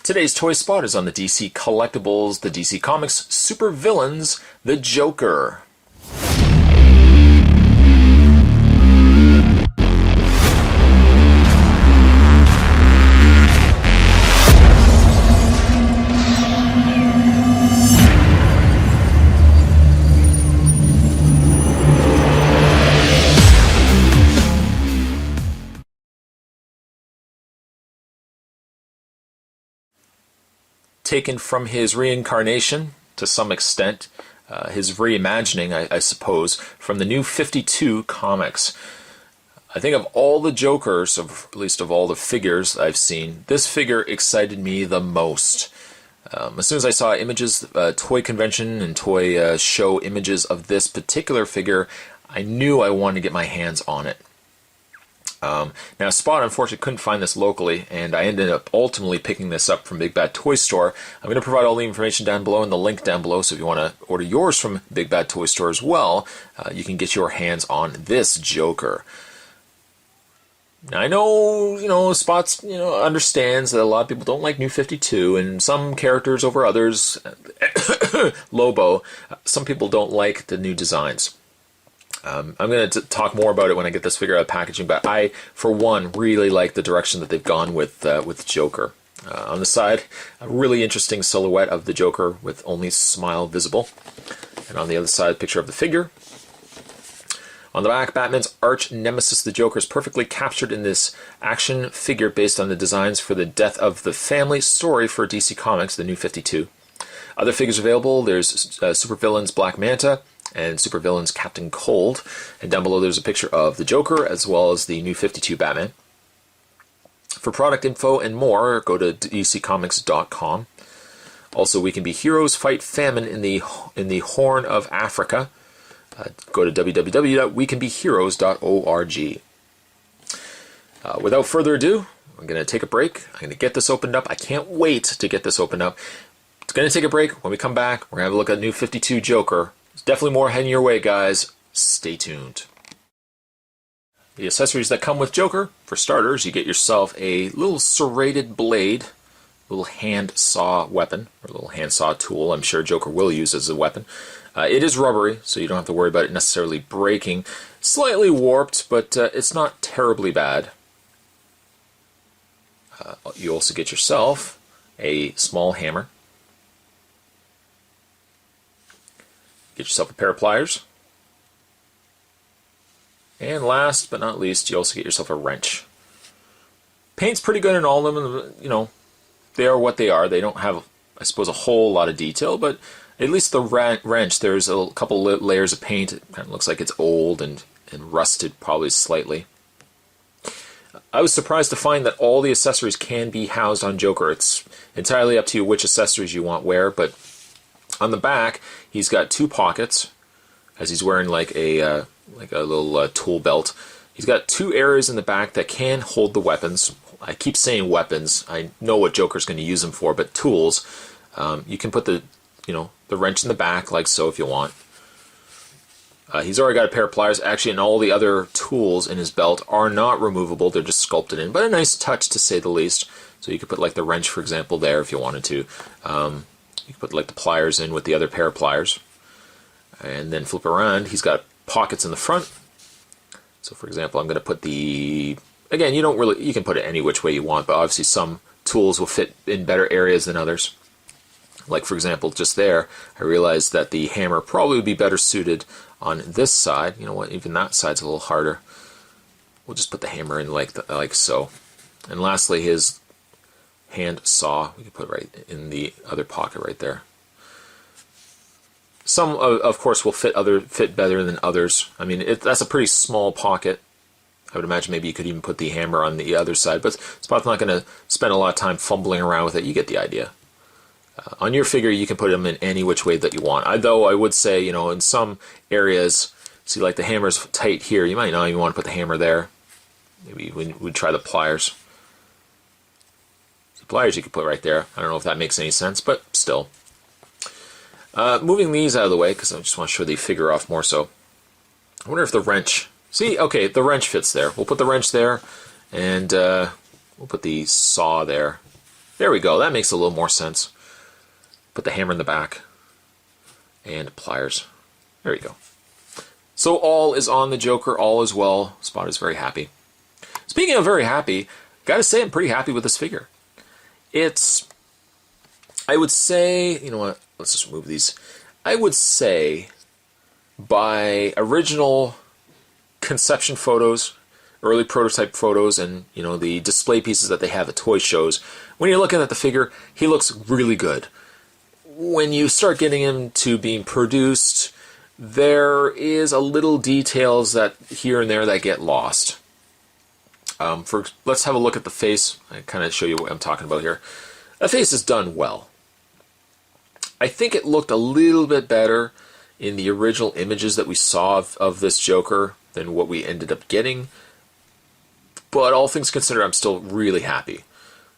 Today's toy spot is on the DC Collectibles, the DC Comics super villains, the Joker. Taken from his reincarnation, to some extent, his reimagining, I suppose, from the New 52 comics. I think of all the Jokers, at least of all the figures I've seen, this figure excited me the most. As soon as I saw images, toy convention and toy show images of this particular figure, I knew I wanted to get my hands on it. Now Spot unfortunately couldn't find this locally, and I ended up ultimately picking this up from Big Bad Toy Store. I'm going to provide all the information down below and the link down below, so if you want to order yours from Big Bad Toy Store as well, you can get your hands on this Joker. Now I know, Spots, understands that a lot of people don't like New 52, and some characters over others, Lobo, some people don't like the new designs. I'm going to talk more about it when I get this figure out of packaging, but I, for one, really like the direction that they've gone with Joker. On the side, a really interesting silhouette of the Joker with only smile visible. And on the other side, a picture of the figure. On the back, Batman's arch nemesis, the Joker, is perfectly captured in this action figure based on the designs for the Death of the Family story for DC Comics, the New 52. Other figures available, there's Supervillain's Black Manta, and Supervillain's Captain Cold, and down below there's a picture of the Joker as well as the New 52 Batman. For product info and more, go to dccomics.com. Also, We Can Be Heroes Fight Famine in the Horn of Africa. Go to www.wecanbeheroes.org. Without further ado, I'm going to take a break. I'm going to get this opened up. I can't wait to get this opened up. It's going to take a break. When we come back, we're going to have a look at New 52 Joker. There's definitely more heading your way, guys. Stay tuned. The accessories that come with Joker, for starters, you get yourself a little serrated blade, little hand saw weapon, or a little hand saw tool I'm sure Joker will use as a weapon. It is rubbery, so you don't have to worry about it necessarily breaking. Slightly warped, but it's not terribly bad. You also get yourself a small hammer. Get yourself a pair of pliers. And last but not least, you also get yourself a wrench. Paint's pretty good in all of them. They are what they are. They don't have, I suppose, a whole lot of detail, but at least the wrench, there's a couple layers of paint. It kind of looks like it's old and rusted probably slightly. I was surprised to find that all the accessories can be housed on Joker. It's entirely up to you which accessories you want where, but on the back, he's got two pockets, as he's wearing like a little tool belt. He's got two areas in the back that can hold the weapons. I keep saying weapons. I know what Joker's going to use them for, but tools. You can put the wrench in the back like so if you want. He's already got a pair of pliers. Actually, and all the other tools in his belt are not removable. They're just sculpted in, but a nice touch to say the least. So you could put like the wrench, for example, there if you wanted to. You can put like the pliers in with the other pair of pliers. And then flip around. He's got pockets in the front. So for example, I'm going to put again, you can put it any which way you want, but obviously some tools will fit in better areas than others. Like for example, just there, I realized that the hammer probably would be better suited on this side. You know what, even that side's a little harder. We'll just put the hammer in like so. And lastly, his hand saw, we can put right in the other pocket right there. Some, of course, will fit better than others. I mean, that's a pretty small pocket. I would imagine maybe you could even put the hammer on the other side, but Spot's not going to spend a lot of time fumbling around with it. You get the idea. On your figure, you can put them in any which way that you want. Though I would say, in some areas, see, like the hammer's tight here, you might not even want to put the hammer there. Maybe we'd try the pliers. The pliers you could put right there. I don't know if that makes any sense, but still. Moving these out of the way, because I just want to show the figure off more so. I wonder if the wrench... See, okay, the wrench fits there. We'll put the wrench there, and we'll put the saw there. There we go. That makes a little more sense. Put the hammer in the back. And pliers. There we go. So all is on the Joker. All is well. Spot is very happy. Speaking of very happy, gotta say I'm pretty happy with this figure. It's, I would say, you know what, let's just move these. I would say by original conception photos, early prototype photos, and you know the display pieces that they have at toy shows, when you're looking at the figure, he looks really good. When you start getting him to being produced, there is a little details that here and there that get lost. Let's have a look at the face. I kind of show you what I'm talking about here. The face is done well. I think it looked a little bit better in the original images that we saw of this Joker than what we ended up getting. But all things considered, I'm still really happy.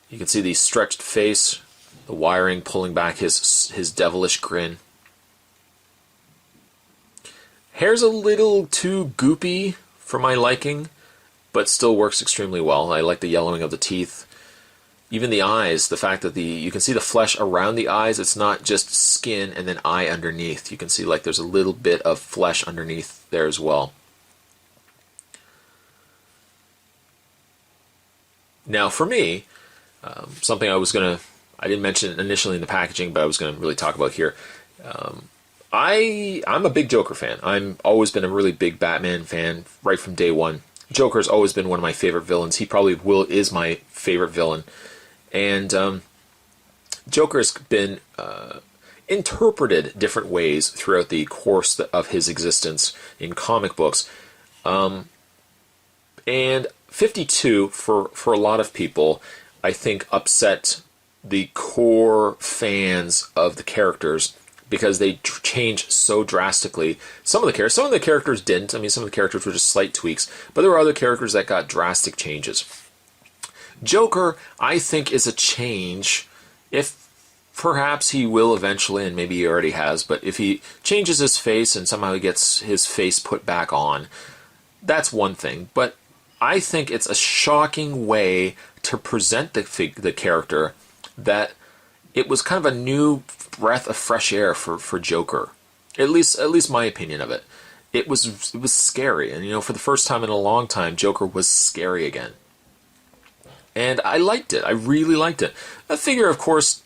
You can see the stretched face, the wiring pulling back his devilish grin. Hair's a little too goopy for my liking, but still works extremely well. I like the yellowing of the teeth. Even the eyes, the fact that you can see the flesh around the eyes, it's not just skin and then eye underneath. You can see like there's a little bit of flesh underneath there as well. Now for me, something I didn't mention initially in the packaging, but I was going to really talk about here. I'm a big Joker fan. I've always been a really big Batman fan right from day one. Joker's always been one of my favorite villains. He probably is my favorite villain. And Joker's been interpreted different ways throughout the course of his existence in comic books. And 52, for a lot of people, I think upset the core fans of the characters because they changed so drastically. Some of the characters didn't. I mean, some of the characters were just slight tweaks, but there were other characters that got drastic changes. Joker, I think, is a change. If perhaps he will eventually, and maybe he already has, but if he changes his face and somehow he gets his face put back on, that's one thing. But I think it's a shocking way to present the character that it was kind of a new breath of fresh air for Joker. At least my opinion of it. It was scary, and you know, for the first time in a long time, Joker was scary again. And I liked it. I really liked it. The figure, of course,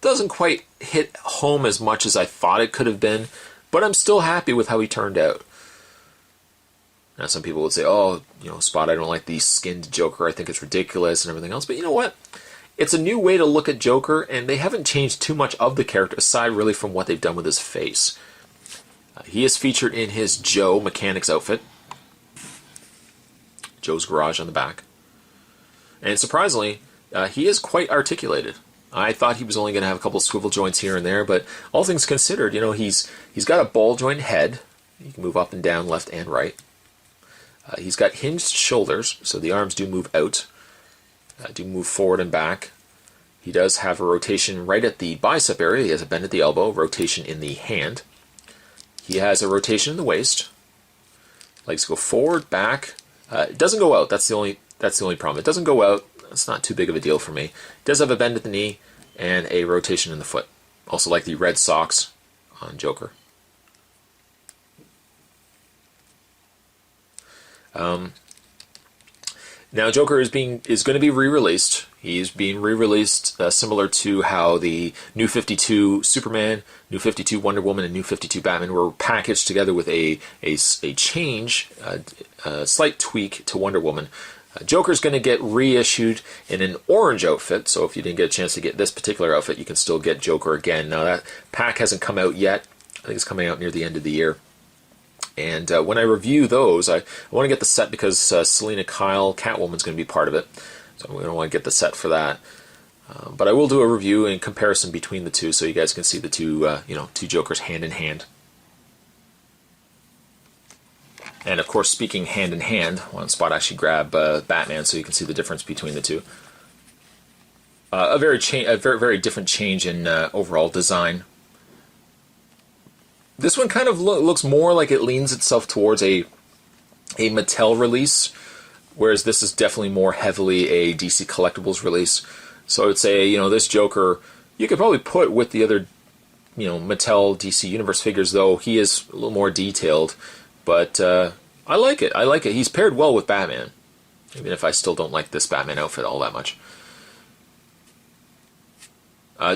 doesn't quite hit home as much as I thought it could have been, but I'm still happy with how he turned out. Now, some people would say, oh, you know, Spot, I don't like the skinned Joker. I think it's ridiculous and everything else. But you know what? It's a new way to look at Joker, and they haven't changed too much of the character, aside really from what they've done with his face. He is featured in his Joe mechanic's outfit. Joe's garage on the back. And surprisingly, he is quite articulated. I thought he was only going to have a couple of swivel joints here and there, but all things considered, you know, he's got a ball joint head. You can move up and down, left and right. He's got hinged shoulders, so the arms do move out, do move forward and back. He does have a rotation right at the bicep area. He has a bend at the elbow, rotation in the hand. He has a rotation in the waist. Legs go forward, back. It doesn't go out. That's the only problem. It doesn't go out. It's not too big of a deal for me. It does have a bend at the knee and a rotation in the foot. Also like the red socks on Joker. Now Joker is going to be re-released. He's being re-released similar to how the New 52 Superman, New 52 Wonder Woman, and New 52 Batman were packaged together with a change, a slight tweak to Wonder Woman. Joker's going to get reissued in an orange outfit, so if you didn't get a chance to get this particular outfit, you can still get Joker again. Now that pack hasn't come out yet. I think it's coming out near the end of the year. And when I review those, I want to get the set because Selena Kyle, Catwoman's going to be part of it. So we don't want to get the set for that. But I will do a review in comparison between the two so you guys can see the two Jokers hand in hand. And of course, speaking hand in hand, one spot actually grab Batman so you can see the difference between the two. A very different change in overall design. This one kind of looks more like it leans itself towards a Mattel release, whereas this is definitely more heavily a DC Collectibles release. So I would say, you know, this Joker, you could probably put with the other, you know, Mattel DC Universe figures, though he is a little more detailed. But I like it. I like it. He's paired well with Batman, even if I still don't like this Batman outfit all that much.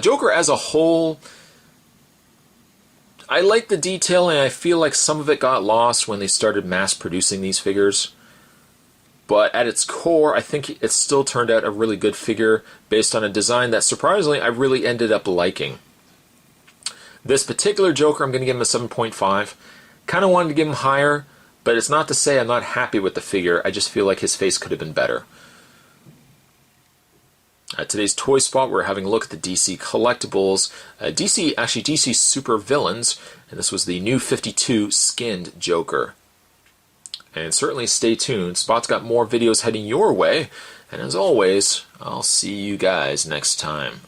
Joker as a whole, I like the detail, and I feel like some of it got lost when they started mass producing these figures. But at its core, I think it still turned out a really good figure based on a design that, surprisingly, I really ended up liking. This particular Joker, I'm going to give him a 7.5. Kind of wanted to give him higher, but it's not to say I'm not happy with the figure. I just feel like his face could have been better. Today's Toy Spot, we're having a look at the DC Collectibles. DC Super Villains, and this was the new 52 skinned Joker. And certainly stay tuned. Spot's got more videos heading your way. And as always, I'll see you guys next time.